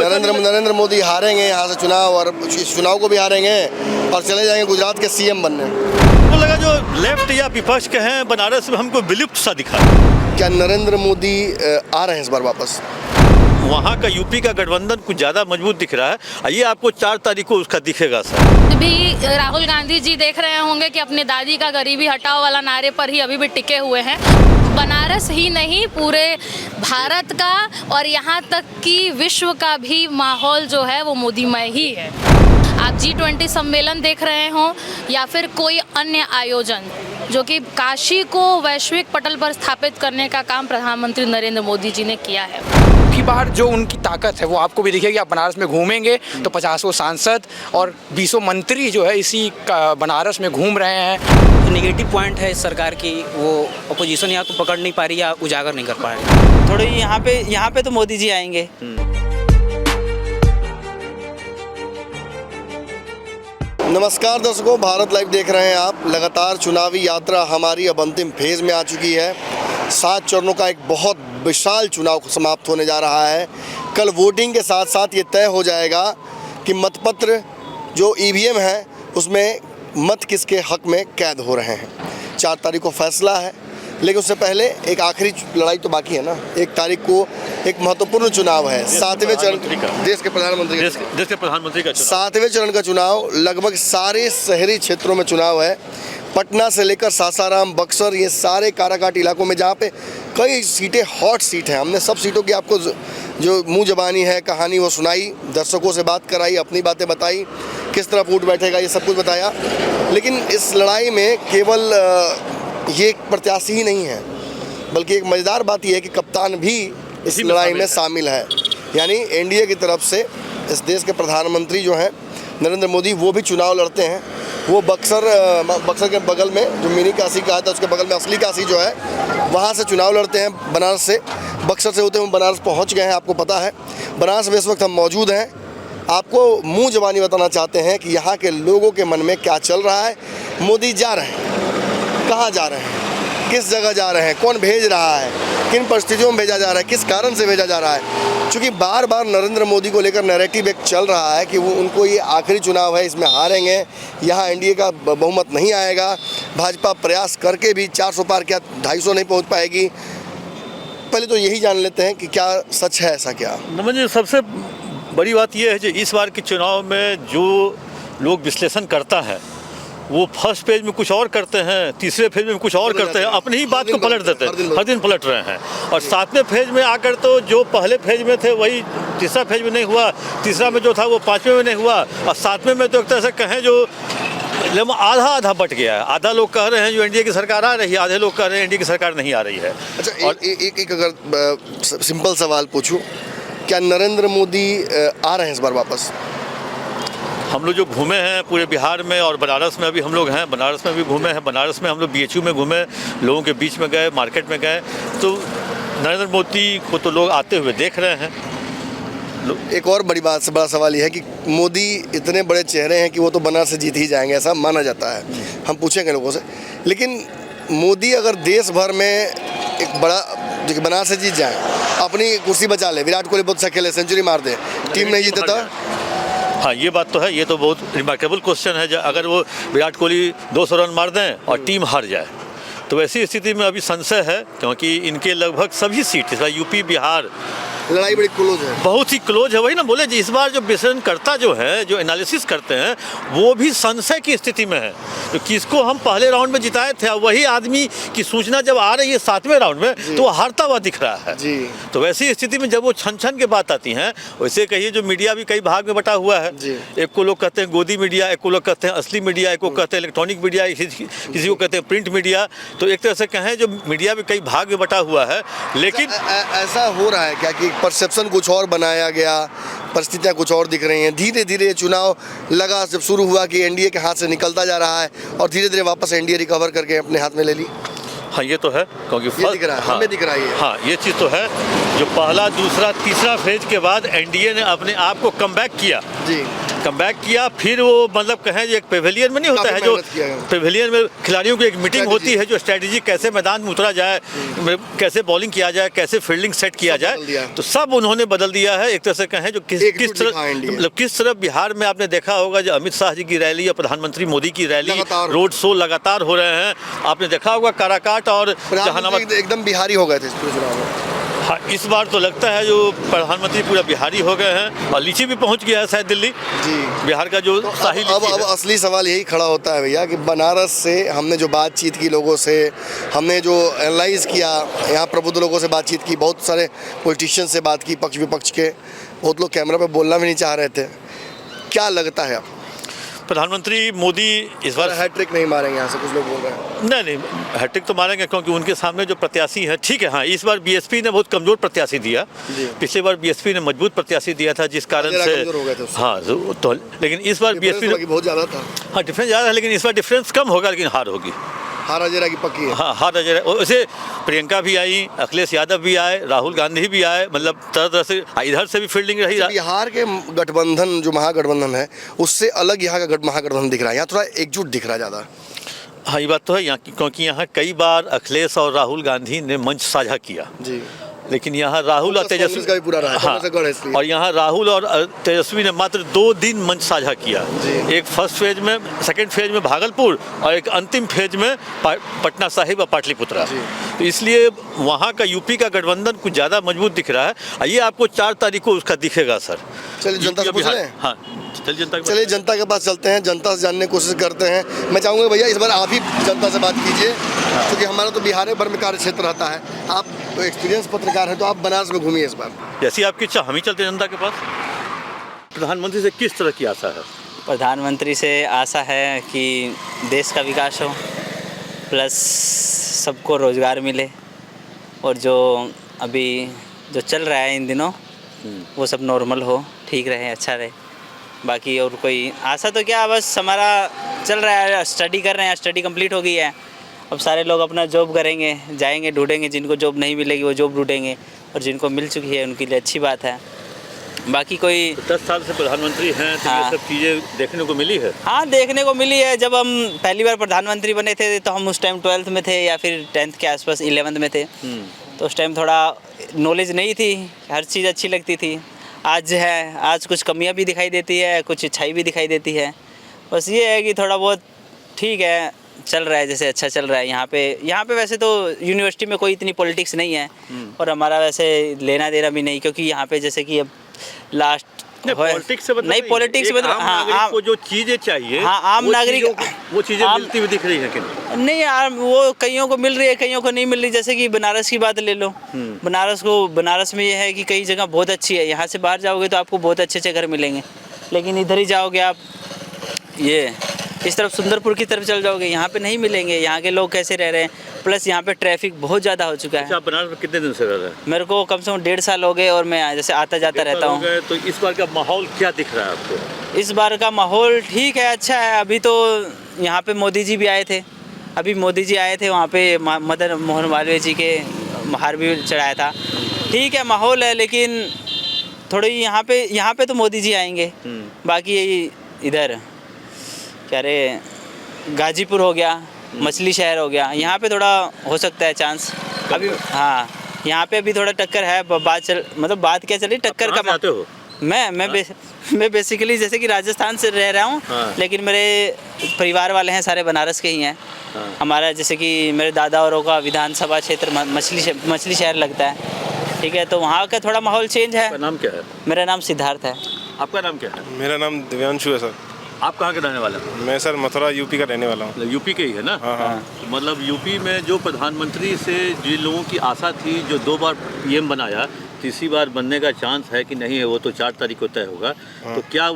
नरेंद्र मोदी हारेंगे यहाँ से चुनाव, और इस चुनाव को भी हारेंगे और चले जाएंगे गुजरात के सीएम बनने। तो लगा जो लेफ्ट या विपक्ष के हैं बनारस में हमको विलुप्त सा दिखा। क्या नरेंद्र मोदी आ रहे हैं इस बार वापस? वहाँ का यूपी का गठबंधन कुछ ज़्यादा मजबूत दिख रहा है। ये आपको 4 तारीख को उसका दिखेगा सर। भी राहुल गांधी जी देख रहे होंगे कि अपनी दादी का गरीबी हटाओ वाला नारे पर ही अभी भी टिके हुए हैं। बनारस ही नहीं, पूरे भारत का और यहाँ तक कि विश्व का भी माहौल जो है वो मोदीमय ही है। आप G20 सम्मेलन देख रहे हों या फिर कोई अन्य आयोजन, जो कि काशी को वैश्विक पटल पर स्थापित करने का काम प्रधानमंत्री नरेंद्र मोदी जी ने किया है। की बार जो उनकी ताकत है वो आपको भी दिखेगी। आप बनारस में घूमेंगे तो 50 सांसद और 20 मंत्री जो है इसी बनारस में घूम रहे हैं। नेगेटिव पॉइंट है इस सरकार की, वो अपोजिशन या तो पकड़ नहीं पा रही या उजागर नहीं कर पा रही। थोड़ी यहाँ पे तो मोदी जी आएंगे। नमस्कार दर्शकों, भारत लाइव देख रहे हैं आप। लगातार चुनावी यात्रा हमारी अब अंतिम फेज में आ चुकी है। 7 चरणों का एक बहुत विशाल चुनाव समाप्त होने जा रहा है। कल वोटिंग के साथ साथ ये तय हो जाएगा कि मतपत्र जो ईवीएम है उसमें मत किसके हक में कैद हो रहे हैं। 4 तारीख को फैसला है, लेकिन उससे पहले एक आखिरी लड़ाई तो बाकी है ना। 1 तारीख को एक महत्वपूर्ण चुनाव है, 7वें चरण, देश के प्रधानमंत्री का 7वें चरण का चुनाव। लगभग सारे शहरी क्षेत्रों में चुनाव है। पटना से लेकर सासाराम, बक्सर, ये सारे काराकाट इलाकों में जहाँ पे कई सीटें हॉट सीट हैं। हमने सब सीटों की आपको जो मुँह जबानी है कहानी वो सुनाई, दर्शकों से बात कराई, अपनी बातें बताई, किस तरह वोट बैठेगा ये सब कुछ बताया। लेकिन इस लड़ाई में केवल ये एक प्रत्याशी ही नहीं है, बल्कि एक मज़ेदार बात यह है कि कप्तान भी इस लड़ाई में शामिल है। यानी एनडीए की तरफ से इस देश के प्रधानमंत्री जो हैं नरेंद्र मोदी, वो भी चुनाव लड़ते हैं। वो बक्सर के बगल में जो मिनी काशी कहा था उसके बगल में असली काशी जो है वहाँ से चुनाव लड़ते हैं। बनारस से, बक्सर से होते हुए बनारस पहुँच गए हैं, आपको पता है। बनारस में इस वक्त हम मौजूद हैं। आपको मुँह ज़बानी बताना चाहते हैं कि यहाँ के लोगों के मन में क्या चल रहा है। मोदी जा रहे हैं, कहाँ जा रहे हैं, किस जगह जा रहे हैं, कौन भेज रहा है, किन परिस्थितियों में भेजा जा रहा है, किस कारण से भेजा जा रहा है। क्योंकि बार बार नरेंद्र मोदी को लेकर नैरेटिव एक चल रहा है कि वो उनको ये आखिरी चुनाव है, इसमें हारेंगे, यहाँ एनडीए का बहुमत नहीं आएगा। भाजपा प्रयास करके भी 400 पार क्या 250 नहीं पहुँच पाएगी। पहले तो यही जान लेते हैं कि क्या सच है, ऐसा क्या? मुझे सबसे बड़ी बात यह है कि इस बार के चुनाव में जो लोग विश्लेषण करता है वो फर्स्ट पेज में कुछ और करते हैं, तीसरे पेज में कुछ और करते हैं, अपनी ही बात को पलट देते हैं, हर दिन पलट रहे हैं। और 7वें पेज में आकर तो जो पहले पेज में थे वही तीसरा पेज में नहीं हुआ, तीसरा में जो था वो 5वें में नहीं हुआ, और 7वें में तो एक तरह से कहें जो आधा बट गया है। आधा लोग कह रहे हैं जो एनडीए की सरकार आ रही है, आधे लोग कह रहे हैं एनडीए की सरकार नहीं आ रही है। अच्छा, और एक अगर सिंपल सवाल पूछूं, क्या नरेंद्र मोदी आ रहे हैं इस बार वापस? हम लोग जो घूमे हैं पूरे बिहार में और बनारस में, अभी हम लोग हैं बनारस में भी घूमे हैं। बनारस में हम लोग BHU में घूमे, लोगों के बीच में गए, मार्केट में गए, तो नरेंद्र मोदी को तो लोग आते हुए देख रहे हैं। एक और बड़ा सवाल यह है कि मोदी इतने बड़े चेहरे हैं कि वो तो बनारस से जीत ही जाएंगे, ऐसा माना जाता है। हम पूछेंगे लोगों से। लेकिन मोदी अगर देश भर में एक बड़ा जो बनारस से जीत जाए, अपनी कुर्सी बचा ले, विराट कोहली बहुत अच्छा खेले, सेंचुरी मार दे, टीम नहीं जीते तो? हाँ, ये बात तो है। ये तो बहुत रिमार्केबल क्वेश्चन है। अगर वो विराट कोहली 200 रन मार दें और टीम हार जाए तो ऐसी स्थिति में अभी संशय है, क्योंकि इनके लगभग सभी सीट, इस बार यूपी बिहार लड़ाई बड़ी क्लोज है, बहुत ही क्लोज है। वही ना बोले, इस बार जो विश्लेषणकर्ता जो है, जो एनालिसिस करते हैं, वो भी संशय की स्थिति में है। तो किसको हम पहले राउंड में जिताए थे, वही आदमी की सूचना जब आ रही है 7वें राउंड में तो वो हारता हुआ दिख रहा है जी। तो वैसी स्थिति में जब वो छन के बात आती हैं, वैसे कहिए जो मीडिया भी कई भाग में बटा हुआ है। एक को लोग कहते हैं गोदी मीडिया, एक को लोग कहते हैं असली मीडिया, एक को कहते हैं इलेक्ट्रॉनिक मीडिया, किसी को कहते हैं प्रिंट मीडिया। तो एक तरह से कहें जो मीडिया भी कई भाग में बटा हुआ है। लेकिन ऐसा हो रहा है क्या कि परसेप्शन कुछ और बनाया गया, परिस्थितियां कुछ और दिख रही हैं? धीरे धीरे चुनाव लगा जब शुरू हुआ कि एनडीए के हाथ से निकलता जा रहा है और धीरे धीरे वापस एनडीए रिकवर करके अपने हाथ में ले ली। हाँ, ये तो है, क्योंकि दिख रहा है, हाँ, हमें दिख रहा है। हाँ, ये चीज़ तो है। जो पहला, दूसरा, तीसरा फेज के बाद एनडीए ने अपने आप को कमबैक किया जी। कमबैक किया, फिर वो मतलब कहें जो एक पेवेलियन में नहीं होता है, काफी जो मेहनत किया है। पेवेलियन में खिलाड़ियों की एक मीटिंग Strategy। होती है, जो स्ट्रेटजी कैसे मैदान में उतरा जाए, कैसे बॉलिंग किया जाए, कैसे फील्डिंग सेट किया सब बदल दिया जाए, है। तो सब उन्होंने बदल दिया है। एक तरह से कहें जो किस एकजुट तरह दिखा इंडिया। मतलब किस तरह बिहार में आपने देखा होगा जो अमित शाह जी की रैली और प्रधानमंत्री मोदी की रैली, लगातार। रोड शो लगातार हो रहे हैं। आपने देखा होगा काराकाट और जहानाबाद। प्रधानमंत्री एकदम बिहारी हो गए थे इस पूरे चुनाव में। हाँ, इस बार तो लगता है जो प्रधानमंत्री पूरा बिहारी हो गए हैं, और लीची भी पहुंच गया है शायद दिल्ली। जी। बिहार का जो शाही अब लीची है। असली सवाल यही खड़ा होता है भैया कि बनारस से हमने जो बातचीत की लोगों से, हमने जो एनालाइज किया, यहाँ प्रबुद्ध लोगों से बातचीत की, बहुत सारे पॉलिटिशियन से बात की, पक्ष विपक्ष के, बहुत लोग कैमरा पे बोलना भी नहीं चाह रहे थे। क्या लगता है आपको? प्रधानमंत्री मोदी इस बार हैट्रिक नहीं मारेंगे, यहाँ से कुछ लोग बोल रहे हैं। नहीं, हैट्रिक तो मारेंगे, क्योंकि उनके सामने जो प्रत्याशी है, ठीक है। हाँ, इस बार बीएसपी ने बहुत कमजोर प्रत्याशी दिया। जी। पिछली बार बीएसपी ने मजबूत प्रत्याशी दिया था, जिस कारण जरा से कमजोर हो गए थे उससे। हाँ तो लेकिन इस बार बीएसपी डिफरेंस बहुत ज़्यादा था। हाँ डिफरेंस ज़्यादा है, लेकिन इस बार डिफरेंस कम होगा, लेकिन हार होगी। हारा जरा की पक्की है। हाँ, हार नजर वैसे प्रियंका भी आई, अखिलेश यादव भी आए, राहुल गांधी भी आए, मतलब तरह तरह से इधर से भी फील्डिंग रही। बिहार के गठबंधन जो महागठबंधन है, उससे अलग यहाँ का महागठबंधन दिख रहा है। यहाँ थोड़ा एकजुट दिख रहा है ज़्यादा। हाँ, ये बात तो है यहाँ की, क्योंकि यहाँ कई बार अखिलेश और राहुल गांधी ने मंच साझा किया, जी। लेकिन यहाँ राहुल और कांग्रेस तेजस्वी का भी पूरा रहा है, हाँ, कांग्रेस का गढ़ है इसलिए। और यहाँ राहुल और तेजस्वी ने मात्र 2 दिन मंच साझा किया। जी। एक फर्स्ट फेज में, सेकंड फेज में भागलपुर, और एक अंतिम फेज में पटना साहिब और पाटलिपुत्रा। जी। तो इसलिए वहाँ का यूपी का गठबंधन कुछ ज़्यादा मजबूत दिख रहा है, और ये आपको 4 तारीख को उसका दिखेगा सर। चलिए जनता से यूपी पूछ और लें। बिहार। हाँ, चलिए जनता के चलिए जनता के पास चलते हैं, जनता से जानने की कोशिश करते हैं। मैं चाहूँगा भैया इस बार आप ही जनता से बात कीजिए, क्योंकि हमारा तो बिहार भर में कार्य क्षेत्र रहता है। आप तो एक्सपीरियंस पत्रकार हैं, तो आप बनारस में घूमिए इस बार। जैसी आपकी इच्छा, हम ही चलते हैं जनता के पास। प्रधानमंत्री से किस तरह की आशा है? प्रधानमंत्री से आशा है कि देश का विकास हो, प्लस सबको रोज़गार मिले, और जो अभी जो चल रहा है इन दिनों वो सब नॉर्मल हो, ठीक रहे, अच्छा रहे। बाकी और कोई आशा तो क्या, बस हमारा चल रहा है, स्टडी कर रहे हैं, स्टडी कंप्लीट हो गई है। अब सारे लोग अपना जॉब करेंगे, जाएंगे, ढूंढेंगे। जिनको जॉब नहीं मिलेगी वो जॉब ढूंढेंगे, और जिनको मिल चुकी है उनके लिए अच्छी बात है। बाकी कोई 10 साल से प्रधानमंत्री हैं, तो ये हाँ। सब चीज़ें देखने को मिली है। हाँ, देखने को मिली है। जब हम पहली बार प्रधानमंत्री बने थे तो हम उस टाइम 12th में थे, या फिर 10th के आसपास, 11th में थे। तो उस टाइम थोड़ा नॉलेज नहीं थी, हर चीज़ अच्छी लगती थी। आज है, आज कुछ कमियां भी दिखाई देती है, कुछ अच्छाई भी दिखाई देती है। बस ये है कि थोड़ा बहुत ठीक है, चल रहा है, जैसे अच्छा चल रहा है। यहाँ पे वैसे तो यूनिवर्सिटी में कोई इतनी पॉलिटिक्स नहीं है, और हमारा वैसे लेना देना भी नहीं, क्योंकि यहाँ पे जैसे कि अब लास्ट पॉलिटिक्स से मतलब नहीं, पॉलिटिक्स में आम नागरिक को जो चीज़ें चाहिए, हाँ, आम वो नागरिक वो चीज़ें आम- मिलती हुई दिख रही है कि नहीं? नहीं यार, वो कईयों को मिल रही है, कईयों को नहीं मिल रही। जैसे कि बनारस की बात ले लो। बनारस में ये है कि कई जगह बहुत अच्छी है, यहाँ से बाहर जाओगे तो आपको बहुत अच्छे अच्छे घर मिलेंगे, लेकिन इधर ही जाओगे आप, ये इस तरफ सुंदरपुर की तरफ चल जाओगे, यहाँ पे नहीं मिलेंगे। यहाँ के लोग कैसे रह रहे हैं, प्लस यहाँ पे ट्रैफिक बहुत ज़्यादा हो चुका अच्छा, है। आप बनारस में कितने दिन से रह रहे हैं? मेरे को कम से कम 1.5 साल हो गए, और मैं जैसे आता जाता रहता हूँ। तो इस बार का माहौल क्या दिख रहा है आपको? इस बार का माहौल ठीक है, अच्छा है। अभी तो यहाँ पे मोदी जी भी आए थे, वहाँ पे मदन मोहन मालवीय जी के हार भी चढ़ाया था। ठीक है, माहौल है, लेकिन थोड़ी यहाँ पे तो मोदी जी आएंगे। बाकी इधर क्या रे, गाजीपुर हो गया, मछली शहर हो गया, यहाँ पे थोड़ा हो सकता है चांस अभी। हाँ, यहाँ पे अभी थोड़ा टक्कर है। बात क्या चली टक्कर का। आते हो? मैं बेसिकली जैसे कि राजस्थान से रह रहा हूँ। हाँ। लेकिन मेरे परिवार वाले हैं सारे बनारस के ही हैं। हाँ। हमारा जैसे कि मेरे दादा औरों का विधानसभा क्षेत्र मछली शहर लगता है। ठीक है, तो वहाँ का थोड़ा माहौल चेंज है। आपका नाम क्या है? मेरा नाम सिद्धार्थ है। आपका नाम क्या है? मेरा नाम दिव्यांशु है सर। आप कहाँ के रहने वाले हैं? मैं सर मथुरा यूपी का रहने वाला हूँ। मतलब यूपी के ही है ना? हाँ हाँ। तो मतलब यूपी में जो प्रधानमंत्री से जिन लोगों की आशा थी, जो 2 बार पीएम बनाया, तीसरी बार बनने का चांस है कि नहीं है, वो तो 4 तारीख को तय होगा। तो क्या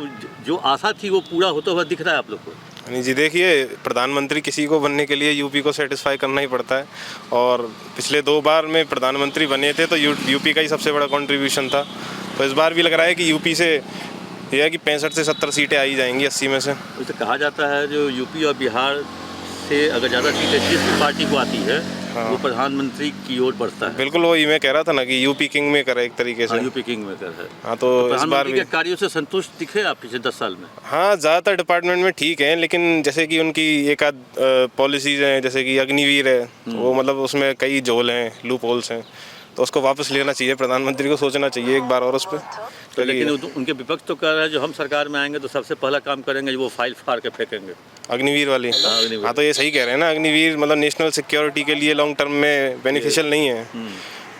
जो आशा थी वो पूरा होता हुआ दिख रहा है आप लोग को? नहीं जी, देखिए, प्रधानमंत्री किसी को बनने के लिए यूपी को सेटिस्फाई करना ही पड़ता है, और पिछले 2 बार में प्रधानमंत्री बने थे तो यूपी का ही सबसे बड़ा कंट्रीब्यूशन था। तो इस बार भी लग रहा है कि यूपी से यह है कि 65 से 70 सीटें आ ही जाएंगी 80 में से। उसे कहा जाता है जो यूपी और बिहार से अगर ज़्यादा सीटें जिस भी पार्टी को आती है वो प्रधानमंत्री की ओर बढ़ता है। बिल्कुल वही मैं कह रहा था ना कि यूपी किंग मेकर है एक तरीके से। यूपी किंग मेकर है। हाँ तो इस बार प्रधानमंत्री भी के कार्यों से संतुष्ट दिखे आप पिछले 10 साल में? हाँ ज़्यादातर डिपार्टमेंट में ठीक है, लेकिन जैसे कि उनकी एक आध पॉलिसीज़ हैं, जैसे कि अग्निवीर है, वो मतलब उसमें कई झोल हैं, लूप होल्स हैं, तो उसको वापस लेना चाहिए। प्रधानमंत्री को सोचना चाहिए एक बार और उस पर। लेकिन उनके विपक्ष तो कह रहे हैं जो हम सरकार में आएंगे तो सबसे पहला काम करेंगे वो फाइल फाड़ के फेंकेंगे। अग्निवीर वाली। अग्निवीर। हाँ तो ये सही कह रहे हैं ना, अग्निवीर मतलब नेशनल सिक्योरिटी के लिए लॉन्ग टर्म में बेनिफिशियल नहीं है।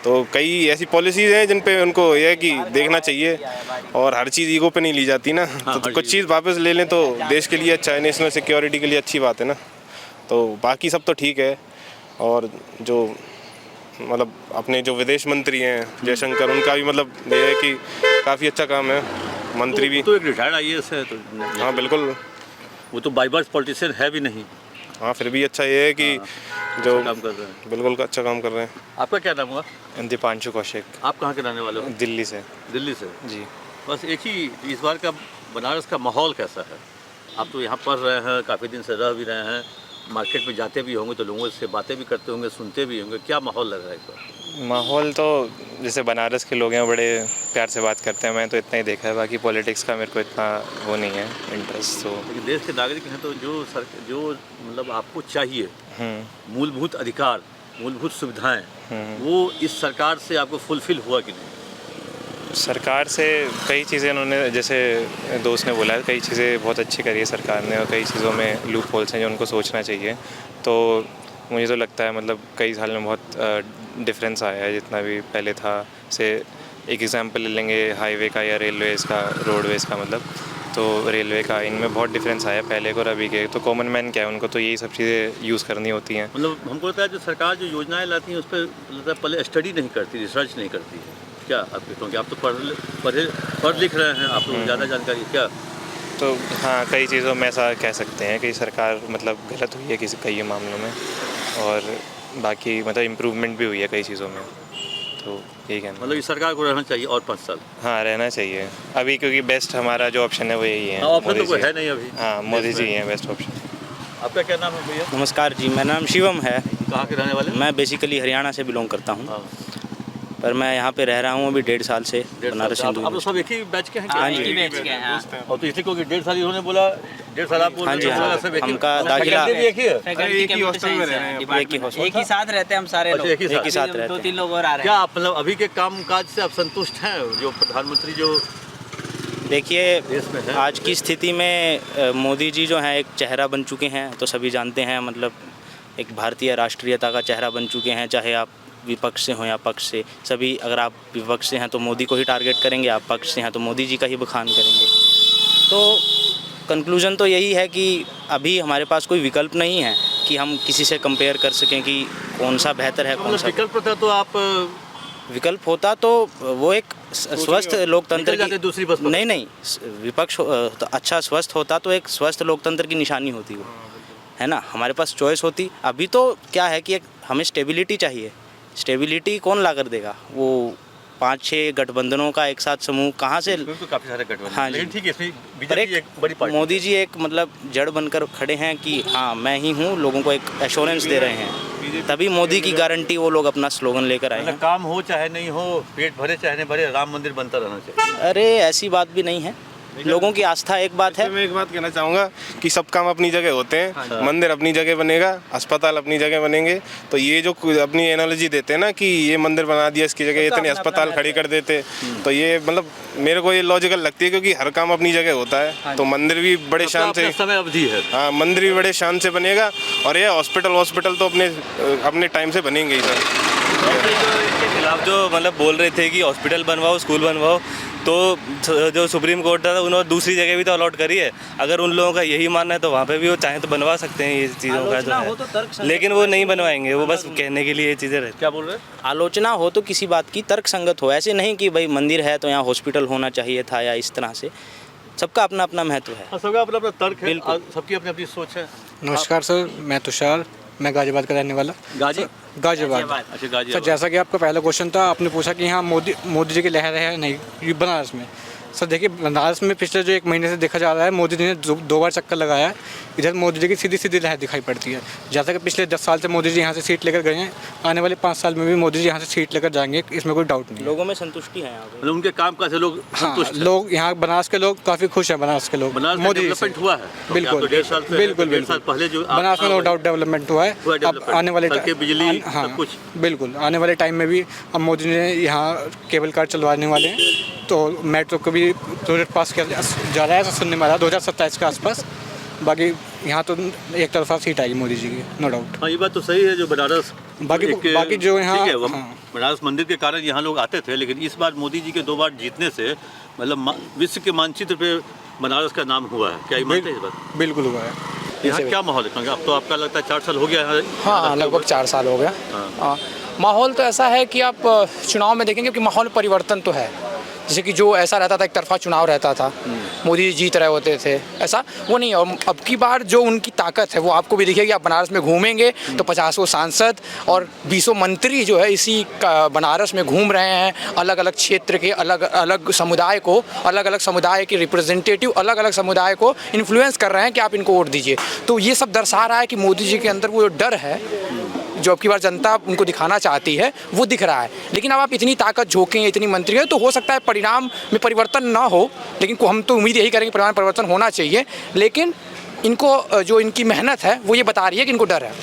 तो कई ऐसी पॉलिसीज़ हैं जिन पे उनको ये है कि देखना चाहिए, और हर चीज़ ईगो पे नहीं ली जाती ना। तो कुछ चीज़ वापस ले लें तो देश के लिए अच्छा है, नेशनल सिक्योरिटी के लिए अच्छी बात है ना। तो बाकी सब तो ठीक है। और जो मतलब अपने जो विदेश मंत्री हैं जयशंकर, उनका भी मतलब ये है कि काफ़ी अच्छा काम है। मंत्री भी तो एक रिटायर्ड IAS है तो हाँ बिल्कुल, वो तो बाई बर्थ पॉलिटिशियन है भी नहीं। हाँ फिर भी अच्छा ये है कि जो काम कर रहे हैं। बिल्कुल अच्छा काम कर रहे हैं। आपका क्या नाम हुआ? दीपांशु कौशिक, आप कहाँ के रहने वाले हो? दिल्ली से। दिल्ली से। जी। बस एक ही इस बार का बनारस का माहौल कैसा है? आप तो यहाँ पढ़ रहे हैं, काफ़ी दिन से रह भी रहे हैं, मार्केट में जाते भी होंगे तो लोगों से बातें भी करते होंगे, सुनते भी होंगे, क्या माहौल लग रहा है इस बार? माहौल तो जैसे बनारस के लोग हैं बड़े प्यार से बात करते हैं, मैं तो इतना ही देखा है, बाकी पॉलिटिक्स का मेरे को इतना वो नहीं है इंटरेस्ट। तो लेकिन देश के नागरिक हैं तो जो मतलब आपको चाहिए मूलभूत अधिकार, मूलभूत सुविधाएं, वो इस सरकार से आपको फुलफिल हुआ कि नहीं? सरकार से कई चीज़ें उन्होंने, जैसे दोस्त ने बोला, कई चीज़ें बहुत अच्छी करी है सरकार ने, और कई चीज़ों में लूप होल्स हैं जो उनको सोचना चाहिए। तो मुझे तो लगता है मतलब कई साल में बहुत डिफरेंस आया है जितना भी पहले था। से एक एग्जांपल ले लेंगे हाईवे का या रेलवेज़ का, रोडवेज़ का, मतलब तो रेलवे का, इनमें बहुत डिफरेंस आया पहले को और अभी के। तो कॉमन मैन क्या है, उनको तो यही सब चीज़ें यूज़ करनी होती हैं। मतलब हमको लगता है जो सरकार जो योजनाएं लाती हैं उस पर लगता है पहले स्टडी नहीं करती, रिसर्च नहीं करती है। क्या आपके, क्योंकि आप तो पढ़ लिख रहे हैं, आपको ज़्यादा जानकारी क्या? तो हाँ, कई चीज़ों में ऐसा कह सकते हैं कि सरकार मतलब गलत हुई है कई मामलों में, और बाकी मतलब इम्प्रूवमेंट भी हुई है कई चीज़ों में। तो यही कहना मतलब इस सरकार को रहना चाहिए और 5 साल। हाँ, रहना चाहिए अभी, क्योंकि बेस्ट हमारा जो ऑप्शन है वो यही है। ऑप्शन तो कोई है नहीं अभी। हाँ, मोदी जी हैं बेस्ट ऑप्शन। आपका क्या नाम है भैया? नमस्कार जी, मेरा नाम शिवम है। कहाँ के रहने वाले? मैं बेसिकली हरियाणा से बिलोंग करता हूँ, हाँ। पर मैं यहाँ पे रह रहा हूँ अभी 1.5 साल से बनारस हिंदू। आप सब एक ही बैच के हैं क्या? हाँ जी। और तो इसलिए क्योंकि 1.5 साल इन्होंने बोला, 1.5 साल आप बोल हाँ रहे जी, हैं, हाँ। सब एक ही। हमका और दाखिला फैकल्टी भी एक ही है? एक ही हॉस्टल में रह रहे हैं। एक ही साथ रहते हैं हम सारे अच्छा, लोग, एक ही साथ रहते हैं। 2-3 लोग और आ रहे क्या आप मतलब अभी के कामकाज से आप संतुष्ट हैं जो प्रधानमंत्री जो हैं। देखिए, देश में है? आज की स्थिति में मोदी जी जो हैं एक चेहरा बन चुके हैं, तो सभी जानते हैं, मतलब एक भारतीय राष्ट्रीयता का चेहरा बन चुके हैं। चाहे आप विपक्ष से हो या पक्ष से, सभी, अगर आप विपक्ष से हैं तो मोदी को ही टारगेट करेंगे, आप पक्ष से हैं तो मोदी जी का ही बखान करेंगे। तो कंक्लूजन तो यही है कि अभी हमारे पास कोई विकल्प नहीं है कि हम किसी से कंपेयर कर सकें कि कौन सा बेहतर है, कौन मतलब सा। विकल्प था तो आप विकल्प होता तो वो एक स्वस्थ लोकतंत्र निकल जाते दूसरी बस पर। नहीं, विपक्ष तो अच्छा स्वस्थ होता तो एक स्वस्थ लोकतंत्र की निशानी होती वो, है ना। हमारे पास चॉइस होती। अभी तो क्या है कि एक हमें स्टेबिलिटी चाहिए। स्टेबिलिटी कौन ला कर देगा? वो 5-6 गठबंधनों का एक साथ समूह कहाँ से? तो काफी सारे गठबंधन। हाँ जी। लेकिन ठीक है, इसमें पर बीजेपी एक बड़ी पार्टी। मोदी जी एक मतलब जड़ बनकर खड़े हैं कि हाँ मैं ही हूँ, लोगों को एक एश्योरेंस दे रहे हैं, तभी मोदी की गारंटी वो लोग अपना स्लोगन लेकर आए हैं। मतलब काम हो चाहे नहीं हो, पेट भरे चाहे नहीं भरे, राम मंदिर बनता रहना चाहिए। अरे ऐसी बात भी नहीं है, लोगों की आस्था एक बात है। मैं एक बात कहना चाहूँगा कि सब काम अपनी जगह होते हैं। मंदिर अपनी जगह बनेगा, अस्पताल अपनी जगह बनेंगे। तो ये जो अपनी एनालॉजी देते हैं ना कि ये मंदिर बना दिया, इसकी जगह इतने अस्पताल खड़ी कर देते, तो ये मतलब मेरे को ये लॉजिकल लगती है, क्योंकि हर काम अपनी जगह होता है। तो मंदिर भी बड़े शान से, समय अवधि है। हाँ, मंदिर भी बड़े शान से बनेगा, और ये हॉस्पिटल तो अपने टाइम से बनेंगे ही सर। के खिलाफ जो मतलब बोल रहे थे कि हॉस्पिटल बनवाओ, स्कूल बनवाओ, तो जो सुप्रीम कोर्ट था उन्होंने दूसरी जगह भी तो अलॉट करी है। अगर उन लोगों का यही मानना है तो वहाँ पे भी वो चाहे तो बनवा सकते हैं ये चीज़ों का जो है, लेकिन वो नहीं बनवाएंगे, वो बस कहने के लिए ये चीज़ें रहती। क्या बोल रहे हैं? आलोचना हो तो किसी बात की तर्क संगत हो, ऐसे नहीं कि भाई मंदिर है तो यहाँ हॉस्पिटल होना चाहिए था, या इस तरह से। सबका अपना अपना महत्व है। सबका अपना अपना तर्क है, बिल्कुल। सबकी अपनी अपनी सोच है। नमस्कार सर, मैं तुषार, मैं गाजियाबाद का रहने वाला। गाजियाबाद। अच्छा, सर गाजियाबाद। जैसा कि आपका पहला क्वेश्चन था, आपने पूछा कि हाँ मोदी जी की लहर है नहीं ये बनारस में। सर देखिए, बनारस में पिछले जो 1 महीने से देखा जा रहा है, मोदी जी ने 2 बार चक्कर लगाया है। इधर मोदी जी की सीधी सीधी लहर दिखाई पड़ती है। जैसा कि पिछले 10 साल से मोदी जी यहाँ से सीट लेकर गए हैं, आने वाले 5 साल में भी मोदी जी यहाँ से सीट लेकर जाएंगे, इसमें कोई डाउट नहीं। लोगों में संतुष्टि है यहाँ पे, मतलब उनके काम काज से लोग हाँ, संतुष्ट हैं। लोग यहाँ बनारस के लोग काफ़ी खुश हैं। बनारस के लोग बनारस में मोदी जी डेवलपमेंट से हुआ है। तो बिल्कुल, क्या तो 1.5 साल से, बिल्कुल 1.5 साल पहले जो बनारस में नो डाउट डेवलपमेंट हुआ है। हुआ अब डेवलपमेंट, आने वाले सड़कें, बिजली, हाँ, सब कुछ। बिल्कुल आने वाले टाइम में भी अब मोदी जी ने यहाँ केबल कार चलवाने वाले हैं, तो मेट्रो को भी प्रोजेक्ट पास किया जा रहा है, ऐसा सुनने में आ रहा है 2027 के आसपास। बाकी यहाँ तो एक तरफा सीट आएगी मोदी जी की, नो डाउट। हाँ, ये बात तो सही है। जो बनारस बाकी जो यहाँ, ठीक है, वो हाँ। बनारस मंदिर के कारण यहाँ लोग आते थे, लेकिन इस बार मोदी जी के 2 बार जीतने से मतलब विश्व के मानचित्र पे बनारस का नाम हुआ है। क्या ये मानते हैं इस बात? बिल्कुल हुआ है। यहाँ क्या माहौल है? अब तो आपका लगता है 4 साल हो गया है। हाँ, लगभग 4 साल हो गया। हाँ, माहौल तो ऐसा है कि आप चुनाव में देखेंगे कि माहौल परिवर्तन तो है। जैसे कि जो ऐसा रहता था, एक तरफा चुनाव रहता था, मोदी जी जीत रहे होते थे, ऐसा वो नहीं। और अब की बार जो उनकी ताकत है वो आपको भी दिखेगी। आप बनारस में घूमेंगे तो 50 सांसद और 20 मंत्री जो है इसी बनारस में घूम रहे हैं। अलग अलग क्षेत्र के अलग अलग समुदाय को, अलग अलग समुदाय के रिप्रेजेंटेटिव अलग अलग समुदाय को इन्फ्लुएंस कर रहे हैं कि आप इनको वोट दीजिए। तो ये सब दर्शा रहा है कि मोदी जी के अंदर वो जो डर है, जो अब की बार जनता उनको दिखाना चाहती है, वो दिख रहा है। लेकिन अब आप इतनी ताकत झोंकें, इतनी मंत्री हैं, तो हो सकता है परिणाम में परिवर्तन ना हो, लेकिन हम तो उम्मीद यही करेंगे परिणाम परिवर्तन होना चाहिए। लेकिन इनको जो इनकी मेहनत है वो ये बता रही है कि इनको डर है।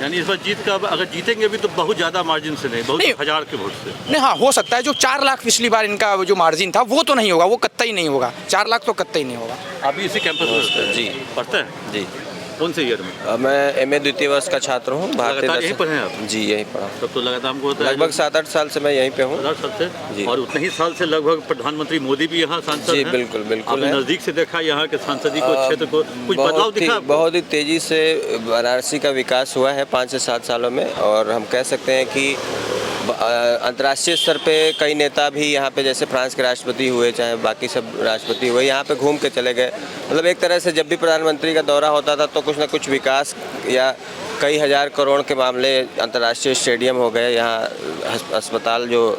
यानी इस बार जीत का, अगर जीतेंगे भी तो बहुत ज़्यादा मार्जिन से नहीं, बहुत नहीं, 1000 के वोट से नहीं। हाँ, हो सकता है जो 4 लाख पिछली बार इनका जो मार्जिन था वो तो नहीं होगा, वो कतई नहीं होगा। 4 लाख तो कतई नहीं होगा। अभी इसी कैंपस में जी पढ़ते हैं? जी। कौन से ईयर में? मैं MA द्वितीय वर्ष का छात्र हूँ। लगातार यहीं पर हैं आप? जी, यहीं पढ़ा। तब तो लगातार हमको होता है लगभग 7-8 साल से मैं यहीं पे हूँ। 7-8 साल से जी। और उतने ही साल से लगभग प्रधानमंत्री मोदी भी यहाँ सांसद जी, हैं। बिल्कुल बिल्कुल आपने है। नज़दीक से देखा यहाँ के सांसदी को, क्षेत्र को, कुछ बदलाव दिखा आपको? बहुत ही तेज़ी से वाराणसी का विकास हुआ है 5 से 7 सालों में। और हम कह सकते हैं कि अंतर्राष्ट्रीय स्तर पे कई नेता भी यहाँ पे, जैसे फ्रांस के राष्ट्रपति हुए, चाहे बाकी सब राष्ट्रपति हुए, यहाँ पे घूम के चले गए। मतलब एक तरह से जब भी प्रधानमंत्री का दौरा होता था तो कुछ ना कुछ विकास या कई हज़ार करोड़ के मामले, अंतर्राष्ट्रीय स्टेडियम हो गए, यहाँ अस्पताल जो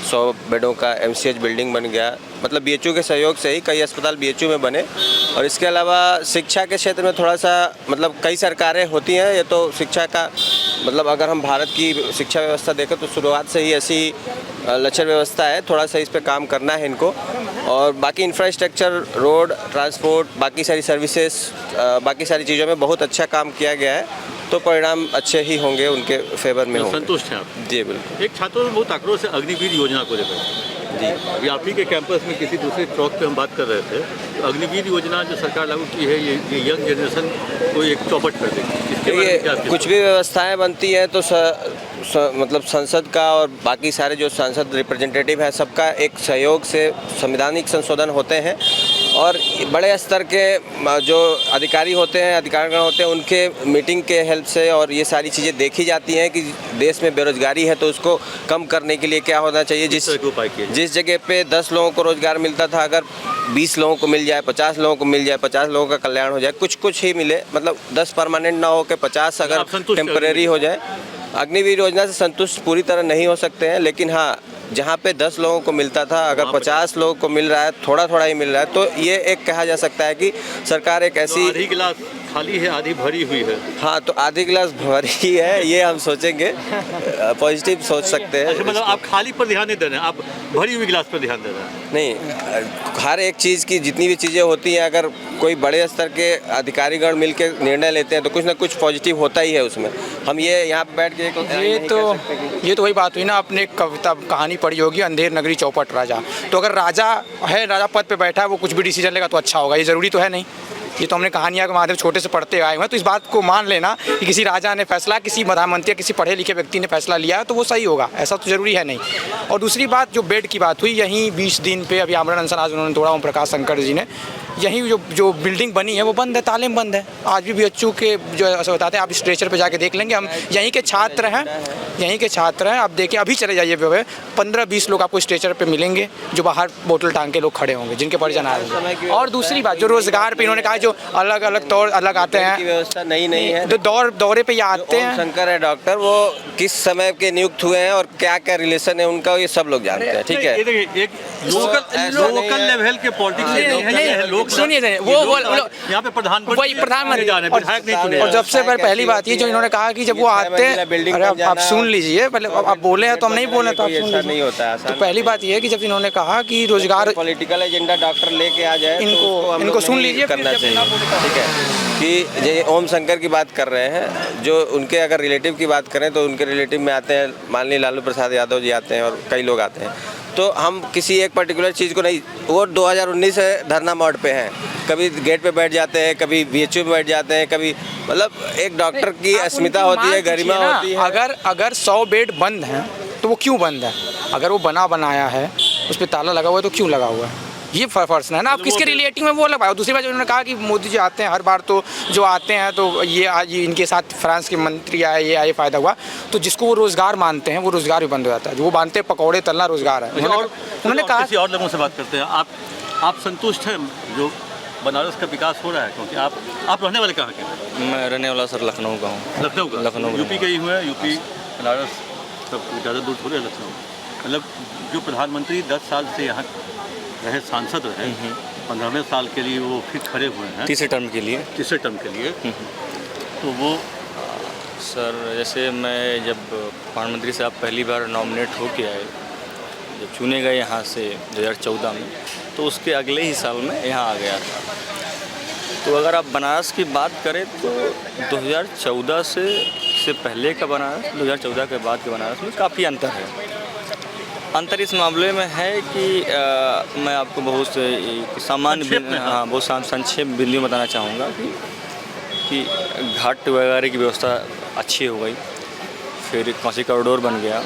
100 बेडों का MCH बिल्डिंग बन गया। मतलब BHU के सहयोग से ही कई अस्पताल BHU में बने। और इसके अलावा शिक्षा के क्षेत्र में थोड़ा सा, मतलब कई सरकारें होती हैं, ये तो शिक्षा का मतलब अगर हम भारत की शिक्षा व्यवस्था देखें तो शुरुआत से ही ऐसी लचर व्यवस्था है। थोड़ा सा इस पे काम करना है इनको। और बाकी इंफ्रास्ट्रक्चर, रोड, ट्रांसपोर्ट, बाकी सारी सर्विसेज, बाकी सारी चीज़ों में बहुत अच्छा काम किया गया है। तो परिणाम अच्छे ही होंगे, उनके फेवर में होंगे। संतुष्ट हैं आप? जी बिल्कुल। एक छात्रों में बहुत आक्रोश है अग्निवीर योजना को लेकर। जी, अभी आप ही के कैंपस में किसी दूसरे चौक पे हम बात कर रहे थे, तो अग्निवीर योजना जो सरकार लागू की है, ये यंग जनरेशन को एक चौपट कर देगी। इसके बारे में क्या ये कुछ भी व्यवस्थाएं बनती हैं तो मतलब संसद का और बाकी सारे जो सांसद रिप्रेजेंटेटिव है, सबका एक सहयोग से संवैधानिक संशोधन होते हैं। और बड़े स्तर के जो अधिकारी होते हैं, अधिकारीगण होते हैं, उनके मीटिंग के हेल्प से और ये सारी चीज़ें देखी जाती हैं कि देश में बेरोजगारी है तो उसको कम करने के लिए क्या होना चाहिए। जिस जगह पे 10 लोगों को रोज़गार मिलता था, अगर 20 लोगों को मिल जाए, 50 लोगों को मिल जाए, 50 लोगों का कल्याण हो जाए, कुछ ही मिले, मतलब 10 परमानेंट ना हो के 50 अगर टेम्परेरी हो जाए। अग्निवीर योजना से संतुष्ट पूरी तरह नहीं हो सकते हैं, लेकिन हाँ, जहाँ पे 10 लोगों को मिलता था, अगर 50 लोगों को मिल रहा है, थोड़ा थोड़ा ही मिल रहा है, तो ये एक कहा जा सकता है कि सरकार एक ऐसी, आधी गिलास खाली है, आधी भरी हुई है। हाँ, तो आधी गिलास भरी है, ये हम सोचेंगे, पॉजिटिव सोच सकते हैं। अच्छा, मतलब आप खाली पर ध्यान नहीं दे रहे हैं, आप भरी हुई गिलास पर ध्यान दे रहे हैं? नहीं, हर एक चीज़ की जितनी भी चीज़ें होती हैं, अगर कोई बड़े स्तर के अधिकारीगण मिल के निर्णय लेते हैं तो कुछ ना कुछ पॉजिटिव होता ही है उसमें। हम ये यहाँ पे बैठ के ये तो वही बात हुई ना, आपने एक कविता कहानी पढ़ी होगी, अंधेर नगरी चौपट राजा। तो अगर राजा है, राजा पद पे बैठा है, वो कुछ भी डिसीजन लेगा तो अच्छा होगा, ये ज़रूरी तो है नहीं। ये तो हमने कहानियाँ के माध्यम छोटे से पढ़ते आए हुए हैं। तो इस बात को मान लेना कि किसी राजा ने फैसला, किसी प्रधानमंत्री या किसी पढ़े लिखे व्यक्ति ने फैसला लिया है तो वो सही होगा, ऐसा तो ज़रूरी है नहीं। और दूसरी बात, जो बेड की बात हुई, यहीं 20 दिन पे अभी आमरण अनशन आज उन्होंने तोड़ा, ओम प्रकाश शंकर जी ने। यहीं जो बिल्डिंग बनी है वो बंद है, ताले में बंद है। आज भी BHU के जो ऐसा बताते हैं, आप स्ट्रेचर पे जाके देख लेंगे, हम यहीं के छात्र हैं, आप देखिए अभी चले जाइए 15-20 लोग आपको स्ट्रेचर पे मिलेंगे जो बाहर बोतल टांग के लोग खड़े होंगे, जिनके परिजन आ रहे हैं। और दूसरी बात, जो रोजगार पे इन्होंने कहा, जो अलग अलग तौर अलग आते हैं, व्यवस्था नई है, जो दौरे पे ये आते हैं। शंकर है डॉक्टर, वो किस समय के नियुक्त हुए हैं और क्या क्या रिलेशन है उनका, ये सब लोग जानते हैं। ठीक है, एक लोकल लेवल के पॉलिटिक्स लोग सुनिए, वो यहाँ पे प्रधानमंत्री और सबसे पहली बात ये जो इन्होंने कहा कि जब वो आते हैं, अरे आप सुन लीजिए, पहले आप बोले हैं तो हम नहीं बोले, तो आप सुन लीजिए। नहीं होता है। तो पहली बात ये है कि जब इन्होंने कहा कि रोजगार पॉलिटिकल एजेंडा डॉक्टर लेके आ जाए, इनको सुन लीजिए, करना चाहिए। ठीक है, कि ये ओम शंकर की बात कर रहे हैं, जो उनके अगर रिलेटिव की बात करें तो उनके रिलेटिव में आते हैं, मान ली लालू प्रसाद यादव जी आते हैं और कई लोग आते हैं। तो हम किसी एक पर्टिकुलर चीज़ को नहीं, वो 2019 से धरना मोड़ पे हैं, कभी गेट पे बैठ जाते हैं, कभी BHU पे बैठ जाते हैं, कभी मतलब एक डॉक्टर की अस्मिता होती है, गरिमा होती है। अगर 100 बेड बंद हैं तो वो क्यों बंद है? अगर वो बनाया है, उस पर ताला लगा हुआ है, तो क्यों लगा हुआ है? ये फर्स्ट है ना, आप किसके रिलेटिव में वो लगाओ। दूसरी बात, उन्होंने कहा कि मोदी जी आते हैं हर बार, तो जो आते हैं तो ये आज इनके साथ फ्रांस के मंत्री आए, ये आए, फ़ायदा हुआ। तो जिसको वो रोज़गार मानते हैं, वो रोज़गार भी बंद हो जाता है। जो वो मानते हैं पकौड़े तलना रोज़गार है। उन्होंने कहा, किसी और लोगों से बात करते हैं, आप संतुष्ट हैं जो बनारस का विकास हो रहा है? क्योंकि आप रहने वाले कहाँ के? मैं रहने वाला सर लखनऊ का हूँ। लखनऊ यूपी के ही हुए हैं, यूपी बनारस सब ज़्यादा दूर थोड़े लखनऊ। मतलब जो प्रधानमंत्री 10 साल से यहाँ रहे, सांसद रहे, 15वें साल के लिए वो फिर खड़े हुए हैं, तीसरे टर्म के लिए। तो वो सर, जैसे मैं जब प्रधानमंत्री साहब पहली बार नॉमिनेट होके आए, जब चुने गए यहाँ से 2014 में, तो उसके अगले ही साल में यहाँ आ गया था। तो अगर आप बनारस की बात करें तो 2014 से पहले का बनारस, 2014 के बाद के बनारस में काफ़ी अंतर है। अंतर इस मामले में है कि मैं आपको बहुत सामान्य, हाँ, बहुत संक्षेप बिंदु बताना चाहूँगा कि घाट वगैरह की व्यवस्था अच्छी हो गई, फिर काशी कॉरिडोर बन गया,